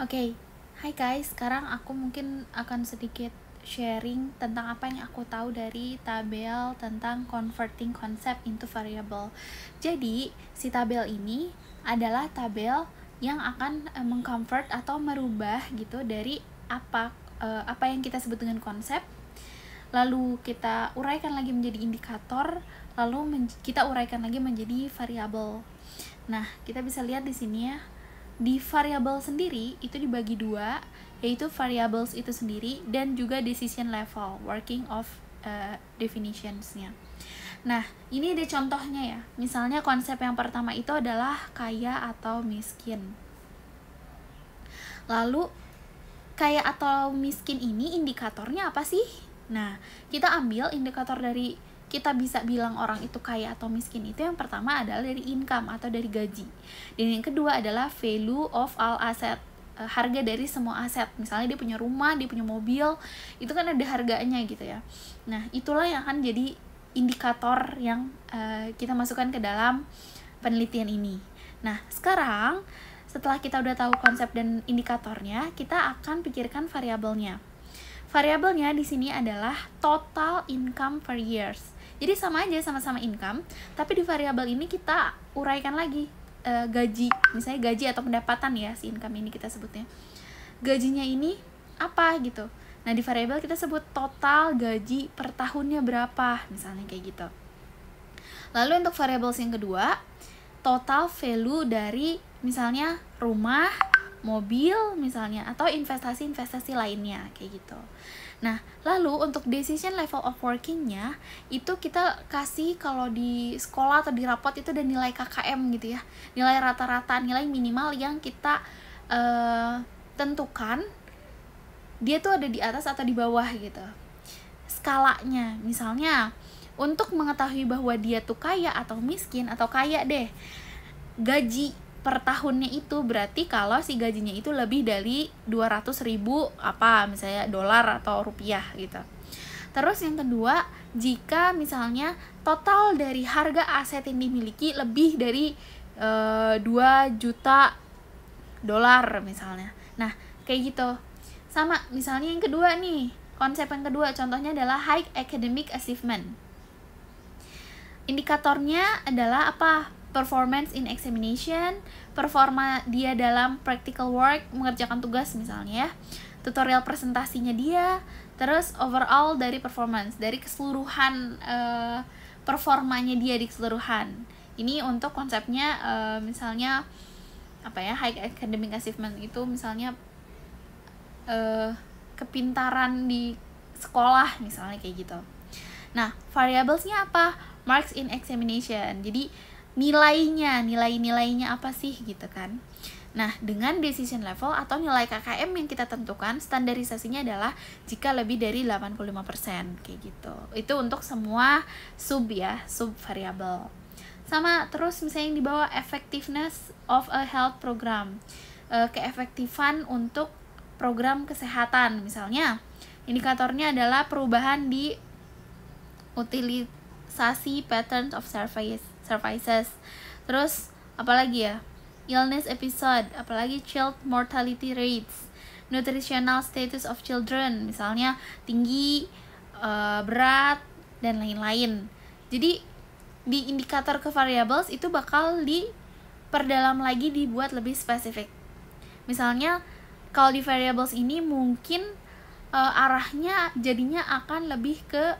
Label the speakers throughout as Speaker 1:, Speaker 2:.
Speaker 1: Oke, hai guys. Sekarang aku mungkin akan sedikit sharing tentang apa yang aku tahu dari tabel tentang converting concept into variable. Jadi, si tabel ini adalah tabel yang akan mengconvert atau merubah gitu dari apa yang kita sebut dengan konsep, lalu kita uraikan lagi menjadi indikator, lalu kita uraikan lagi menjadi variabel. Nah, kita bisa lihat di sini ya. Di variabel sendiri itu dibagi dua, yaitu variables itu sendiri dan juga decision level, working of definitionsnya. Nah, ini ada contohnya ya. Misalnya konsep yang pertama itu adalah kaya atau miskin. Lalu kaya atau miskin ini indikatornya apa sih? Nah, kita ambil indikator dari kita bisa bilang orang itu kaya atau miskin itu yang pertama adalah dari income atau dari gaji. Dan yang kedua adalah value of all asset, harga dari semua aset. Misalnya dia punya rumah, dia punya mobil, itu kan ada harganya gitu ya. Nah, itulah yang akan jadi indikator yang kita masukkan ke dalam penelitian ini. Nah, sekarang setelah kita udah tahu konsep dan indikatornya, kita akan pikirkan variabelnya. Variabelnya di sini adalah total income per years. Jadi sama aja, sama-sama income, tapi di variabel ini kita uraikan lagi gaji, misalnya gaji atau pendapatan ya, si income ini kita sebutnya. Gajinya ini apa gitu. Nah, di variabel kita sebut total gaji per tahunnya berapa, misalnya kayak gitu. Lalu untuk variabel yang kedua, total value dari misalnya rumah, mobil misalnya, atau investasi-investasi lainnya kayak gitu. Nah, lalu untuk decision level of working-nya itu kita kasih, kalau di sekolah atau di rapot itu ada nilai KKM gitu ya, nilai rata-rata, nilai minimal yang kita tentukan dia tuh ada di atas atau di bawah gitu. Skalanya misalnya untuk mengetahui bahwa dia tuh kaya atau miskin, atau kaya deh, gaji per tahunnya itu berarti kalau si gajinya itu lebih dari 200.000 misalnya dolar atau rupiah gitu. Terus yang kedua, jika misalnya total dari harga aset yang dimiliki lebih dari 2 juta dolar misalnya. Nah, kayak gitu. Sama misalnya yang kedua nih, konsep yang kedua contohnya adalah high academic achievement. Indikatornya adalah apa? Performance in examination, performa dia dalam practical work, mengerjakan tugas misalnya ya, tutorial presentasinya dia, terus overall dari performance, dari keseluruhan performanya dia di keseluruhan. Ini untuk konsepnya misalnya high academic achievement itu misalnya kepintaran di sekolah misalnya kayak gitu. Nah, variablesnya apa? Marks in examination. Jadi nilainya apa sih gitu kan. Nah, dengan decision level atau nilai KKM yang kita tentukan, standarisasinya adalah jika lebih dari 85% kayak gitu. Itu untuk semua sub variabel. Sama terus misalnya yang di bawah effectiveness of a health program, keefektifan untuk program kesehatan misalnya. Indikatornya adalah perubahan di utilisasi patterns of services. Terus apalagi ya, illness episode, apalagi child mortality rates, nutritional status of children misalnya tinggi, berat, dan lain-lain. Jadi di indikator ke variables itu bakal diperdalam lagi, dibuat lebih spesifik. Misalnya kalau di variables ini mungkin arahnya jadinya akan lebih ke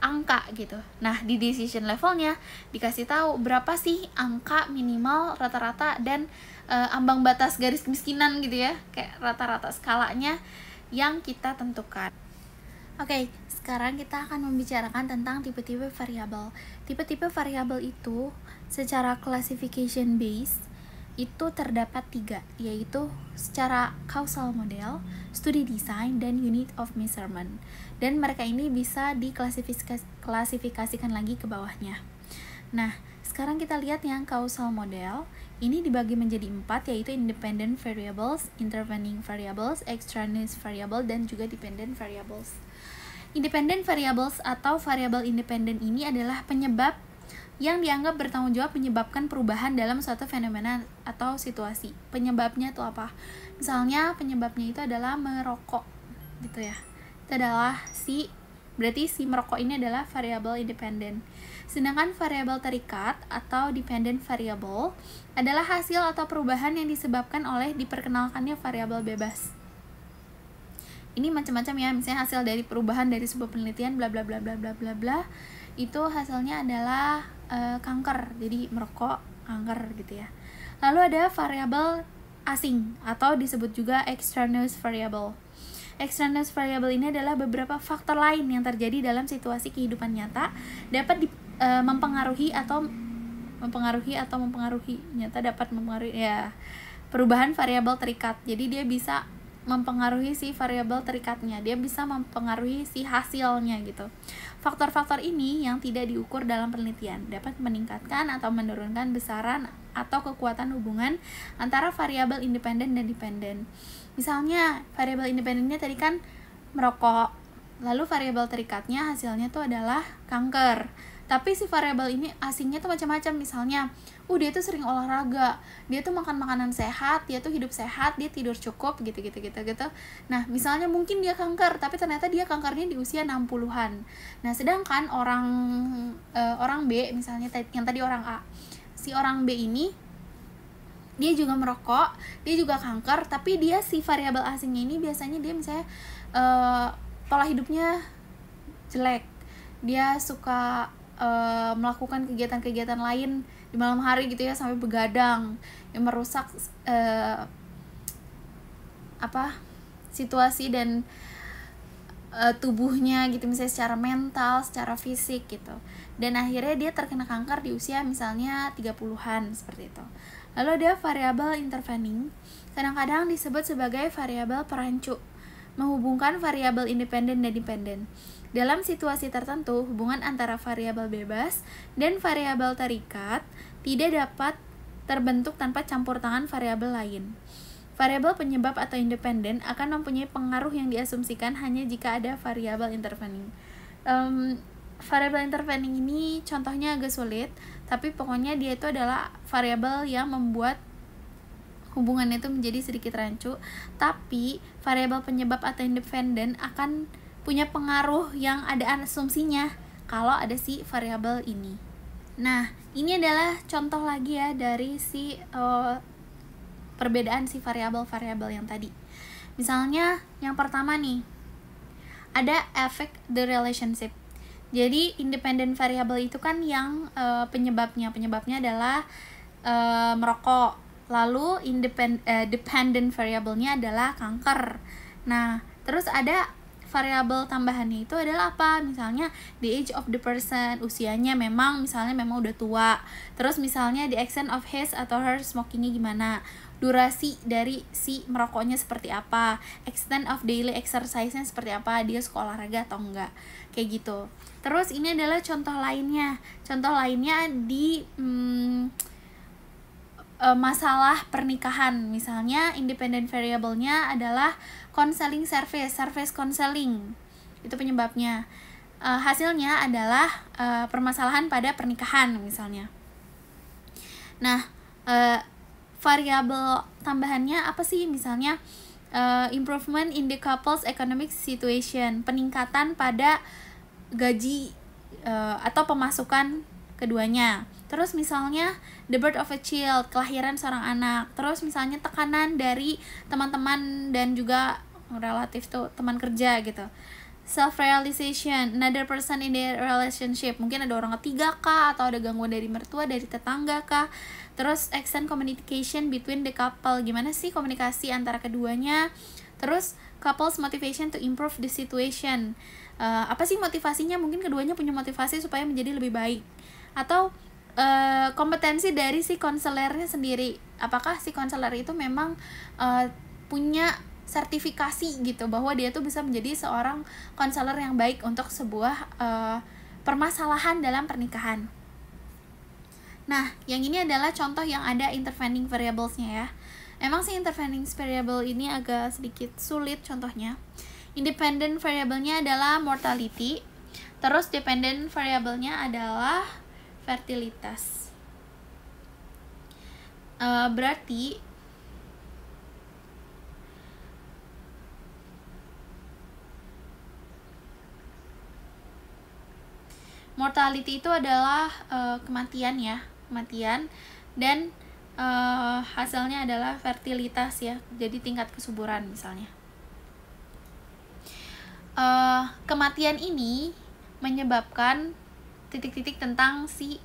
Speaker 1: angka gitu. Nah, di decision levelnya dikasih tahu berapa sih angka minimal, rata-rata, dan ambang batas garis kemiskinan gitu ya, kayak rata-rata skalanya yang kita tentukan. Oke, sekarang kita akan membicarakan tentang tipe-tipe variabel. Tipe-tipe variabel itu secara classification base itu terdapat 3, yaitu secara causal model, studi design, dan unit of measurement. Dan mereka ini bisa diklasifikasikan lagi ke bawahnya. Nah, sekarang kita lihat yang causal model. Ini dibagi menjadi 4, yaitu independent variables, intervening variables, extraneous variable, dan juga dependent variables. Independent variables atau variabel independen ini adalah penyebab yang dianggap bertanggung jawab menyebabkan perubahan dalam suatu fenomena atau situasi. Penyebabnya itu apa? Misalnya penyebabnya itu adalah merokok gitu ya. Itu adalah berarti si merokok ini adalah variabel independen. Sedangkan variabel terikat atau dependent variable adalah hasil atau perubahan yang disebabkan oleh diperkenalkannya variabel bebas. Ini macam-macam ya, misalnya hasil dari perubahan dari sebuah penelitian bla bla bla bla bla bla bla, itu hasilnya adalah kanker, jadi merokok kanker gitu ya. Lalu ada variabel asing atau disebut juga extraneous variable. Extraneous variable ini adalah beberapa faktor lain yang terjadi dalam situasi kehidupan nyata dapat mempengaruhi ya perubahan variabel terikat. Jadi dia bisa mempengaruhi si variabel terikatnya, dia bisa mempengaruhi si hasilnya gitu. Faktor-faktor ini yang tidak diukur dalam penelitian dapat meningkatkan atau menurunkan besaran atau kekuatan hubungan antara variabel independen dan dependen. Misalnya variabel independennya tadi kan merokok, lalu variabel terikatnya hasilnya tuh adalah kanker. Tapi si variabel ini asingnya tuh macam-macam, misalnya dia tuh sering olahraga, dia tuh makan makanan sehat, dia tuh hidup sehat, dia tidur cukup gitu. Nah, misalnya mungkin dia kanker, tapi ternyata dia kankernya di usia 60-an. Nah, sedangkan orang B misalnya yang tadi orang A. Si orang B ini dia juga merokok, dia juga kanker, tapi dia si variabel asingnya ini biasanya dia misalnya pola hidupnya jelek. Dia suka melakukan kegiatan-kegiatan lain di malam hari gitu ya, sampai begadang, yang merusak situasi dan tubuhnya gitu, misalnya secara mental, secara fisik gitu. Dan akhirnya dia terkena kanker di usia misalnya 30-an seperti itu. Lalu ada variabel intervening, kadang-kadang disebut sebagai variabel perancu, menghubungkan variabel independen dan dependen. Dalam situasi tertentu, hubungan antara variabel bebas dan variabel terikat tidak dapat terbentuk tanpa campur tangan variabel lain. Variabel penyebab atau independen akan mempunyai pengaruh yang diasumsikan hanya jika ada variabel intervening. Variabel intervening ini contohnya agak sulit, tapi pokoknya dia itu adalah variabel yang membuat hubungannya itu menjadi sedikit rancu, tapi variabel penyebab atau independen akan punya pengaruh yang ada asumsinya kalau ada si variabel ini. Nah, ini adalah contoh lagi ya dari si perbedaan si variabel-variabel yang tadi. Misalnya yang pertama nih, ada affect the relationship. Jadi independent variable itu kan yang penyebabnya adalah merokok. Lalu dependent variable-nya adalah kanker. Nah, terus ada variabel tambahannya itu adalah apa? Misalnya the age of the person, usianya memang udah tua. Terus misalnya the extent of his atau her smokingnya gimana, durasi dari si merokoknya seperti apa, extent of daily exercise-nya seperti apa, dia suka olahraga atau enggak, kayak gitu. Terus ini adalah contoh lainnya di masalah pernikahan. Misalnya independent variable-nya adalah counseling service counseling, itu penyebabnya. Hasilnya adalah permasalahan pada pernikahan misalnya. Nah, variabel tambahannya apa sih? Misalnya improvement in the couple's economic situation, peningkatan pada gaji atau pemasukan keduanya. Terus misalnya the birth of a child, kelahiran seorang anak. Terus misalnya tekanan dari teman-teman dan juga relatif tuh teman kerja gitu. Self realization, another person in their relationship, mungkin ada orang ketiga kah, atau ada gangguan dari mertua, dari tetangga kah. Terus extend communication between the couple, gimana sih komunikasi antara keduanya. Terus couple's motivation to improve the situation, apa sih motivasinya, mungkin keduanya punya motivasi supaya menjadi lebih baik. Atau kompetensi dari si konselernya sendiri, apakah si konselor itu memang punya sertifikasi gitu bahwa dia tuh bisa menjadi seorang konselor yang baik untuk sebuah permasalahan dalam pernikahan. Nah, yang ini adalah contoh yang ada intervening variables-nya ya. Emang sih intervening variable ini agak sedikit sulit contohnya. Independent variable-nya adalah mortality. Terus dependent variable-nya adalah fertilitas. Berarti mortality itu adalah kematian ya, kematian, dan hasilnya adalah fertilitas ya, jadi tingkat kesuburan misalnya. Kematian ini menyebabkan titik-titik tentang si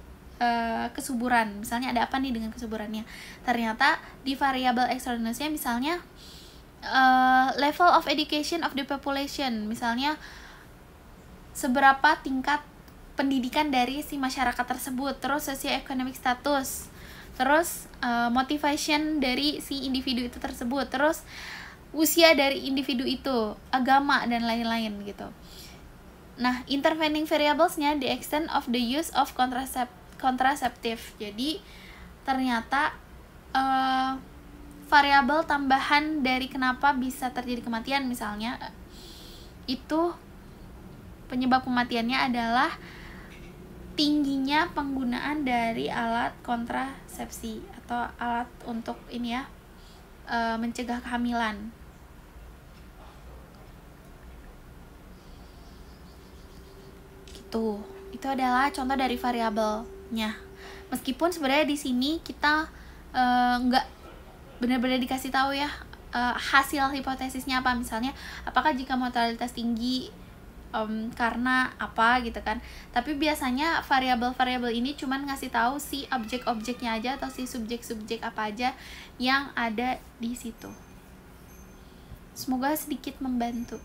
Speaker 1: kesuburan. Misalnya ada apa nih dengan kesuburannya? Ternyata di variabel exogenous-nya misalnya level of education of the population, misalnya seberapa tingkat pendidikan dari si masyarakat tersebut, terus socio-economic status, terus motivation dari si individu itu tersebut, terus usia dari individu itu, agama, dan lain-lain gitu. Nah, intervening variables-nya the extent of the use of contraceptive. Jadi ternyata variabel tambahan dari kenapa bisa terjadi kematian misalnya, itu penyebab kematiannya adalah tingginya penggunaan dari alat kontrasepsi atau alat untuk ini ya, mencegah kehamilan. Gitu. Itu adalah contoh dari variabelnya. Meskipun sebenarnya di sini kita nggak benar-benar dikasih tahu ya hasil hipotesisnya apa, misalnya apakah jika mortalitas tinggi karena apa gitu kan. Tapi biasanya variabel-variabel ini cuman ngasih tahu si objek-objeknya aja atau si subjek-subjek apa aja yang ada di situ. Semoga sedikit membantu.